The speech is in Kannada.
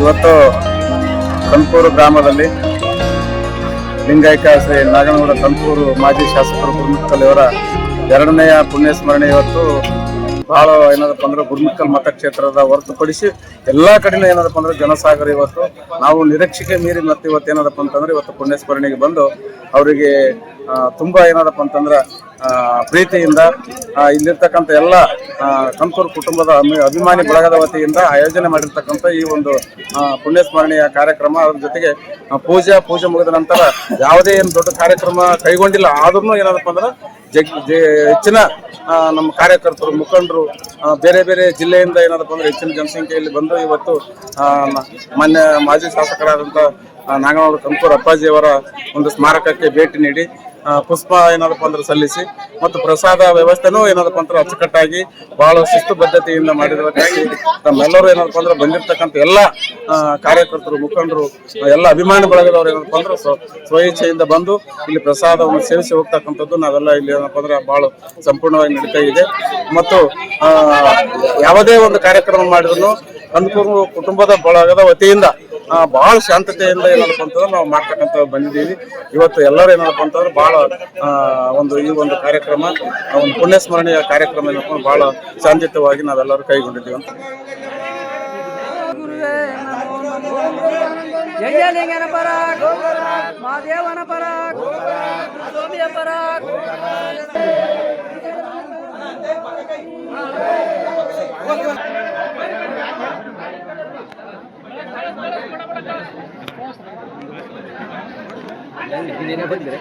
ಇವತ್ತು ಕಂಕೂರು ಗ್ರಾಮದಲ್ಲಿ ಲಿಂಗೈಕ್ಯ ಶ್ರೀ ನಾಗನಗೌಡ ಕಂಕೂರು ಮಾಜಿ ಶಾಸಕರು ಗುರುಮಿಕ್ಕಲ್ ಇವರ 2ನೇಯ ಪುಣ್ಯ ಸ್ಮರಣೆ ಇವತ್ತು ಬಹಳ ಏನದಪ್ಪ ಅಂದ್ರೆ ಗುರುಮಿಕ್ಕಲ್ ಮತಕ್ಷೇತ್ರದ ಹೊರತುಪಡಿಸಿ ಎಲ್ಲಾ ಕಡೆನೂ ಏನದಪ್ಪ ಅಂದ್ರೆ ಜನಸಾಗರ ಇವತ್ತು ನಾವು ನಿರೀಕ್ಷೆಗೆ ಮೀರಿ ಮತ್ತೆ ಇವತ್ತು ಏನದಪ್ಪ ಅಂತಂದ್ರೆ ಇವತ್ತು ಪುಣ್ಯ ಸ್ಮರಣೆಗೆ ಬಂದು ಅವರಿಗೆ ತುಂಬಾ ಏನದಪ್ಪ ಅಂತಂದ್ರೆ ಪ್ರೀತಿಯಿಂದ ಇಲ್ಲಿರ್ತಕ್ಕಂಥ ಎಲ್ಲ ಕಂಕೂರು ಕುಟುಂಬದ ಅಭಿಮಾನಿ ಬಳಗದ ವತಿಯಿಂದ ಆಯೋಜನೆ ಮಾಡಿರ್ತಕ್ಕಂಥ ಈ ಒಂದು ಪುಣ್ಯ ಸ್ಮರಣೆಯ ಕಾರ್ಯಕ್ರಮ. ಅದ್ರ ಜೊತೆಗೆ ಪೂಜೆ ಮುಗಿದ ನಂತರ ಯಾವುದೇ ಏನು ದೊಡ್ಡ ಕಾರ್ಯಕ್ರಮ ಕೈಗೊಂಡಿಲ್ಲ, ಆದ್ರೂ ಏನದಪ್ಪ ಅಂದ್ರೆ ಹೆಚ್ಚಿನ ನಮ್ಮ ಕಾರ್ಯಕರ್ತರು ಮುಖಂಡರು ಬೇರೆ ಬೇರೆ ಜಿಲ್ಲೆಯಿಂದ ಏನದಪ್ಪ ಅಂದ್ರೆ ಹೆಚ್ಚಿನ ಜನಸಂಖ್ಯೆಯಲ್ಲಿ ಬಂದು ಇವತ್ತು ಮಾನ್ಯ ಮಾಜಿ ಶಾಸಕರಾದಂಥ ನಾಗನಗೌಡ ಕಂಕೂರು ಅಪ್ಪಾಜಿಯವರ ಒಂದು ಸ್ಮಾರಕಕ್ಕೆ ಭೇಟಿ ನೀಡಿ ಪುಷ್ಪ ಏನದಪ್ಪ ಅಂದ್ರೆ ಸಲ್ಲಿಸಿ ಮತ್ತು ಪ್ರಸಾದ ವ್ಯವಸ್ಥೆನೂ ಏನದಪ್ಪ ಅಂದ್ರೆ ಅಚ್ಚುಕಟ್ಟಾಗಿ ಬಹಳ ಶಿಸ್ತುಬದ್ಧತೆಯಿಂದ ಮಾಡಿರೋದಕ್ಕಾಗಿ ತಮ್ಮೆಲ್ಲರೂ ಏನದಪ್ಪ ಅಂದ್ರೆ ಬಂದಿರತಕ್ಕಂಥ ಎಲ್ಲ ಕಾರ್ಯಕರ್ತರು ಮುಖಂಡರು ಎಲ್ಲ ಅಭಿಮಾನಿ ಬಳಗದವರು ಏನದಪ್ಪ ಅಂದ್ರೆ ಸ್ವಇಚ್ಛೆಯಿಂದ ಬಂದು ಇಲ್ಲಿ ಪ್ರಸಾದವನ್ನು ಸೇವಿಸಿ ಹೋಗ್ತಕ್ಕಂಥದ್ದು ನಾವೆಲ್ಲ ಇಲ್ಲಿ ಏನಪ್ಪ ಅಂದ್ರೆ ಬಹಳ ಸಂಪೂರ್ಣವಾಗಿ ನಡೀತಾ ಇದೆ. ಮತ್ತು ಯಾವುದೇ ಒಂದು ಕಾರ್ಯಕ್ರಮ ಮಾಡಿದ್ರು ಕಂಕೂರು ಕುಟುಂಬದ ಬಳಗದ ವತಿಯಿಂದ ಬಹಳ ಶಾಂತತೆಯಿಂದ ಏನಪ್ಪ ಅಂತಂದ್ರೆ ನಾವು ಮಾಡ್ತಕ್ಕಂಥ ಬಂದಿದ್ದೀವಿ. ಇವತ್ತು ಎಲ್ಲರೂ ಏನಪ್ಪ ಅಂತಂದ್ರೆ ಬಹಳ ಈ ಒಂದು ಕಾರ್ಯಕ್ರಮ ಒಂದು ಪುಣ್ಯ ಸ್ಮರಣೆಯ ಕಾರ್ಯಕ್ರಮ ಏನಪ್ಪ ಬಹಳ ಶಾಂತಿಯುತವಾಗಿ ನಾವೆಲ್ಲರೂ ಕೈಗೊಂಡಿದ್ದೀವಿ ಅಂತ. ಜಯಲಿಂಗನ ಪರ ಮಹಾದೇವನ ಪರ ಸ್ವಾಮಿಯ ಪರ ಬಂದಿದೆ.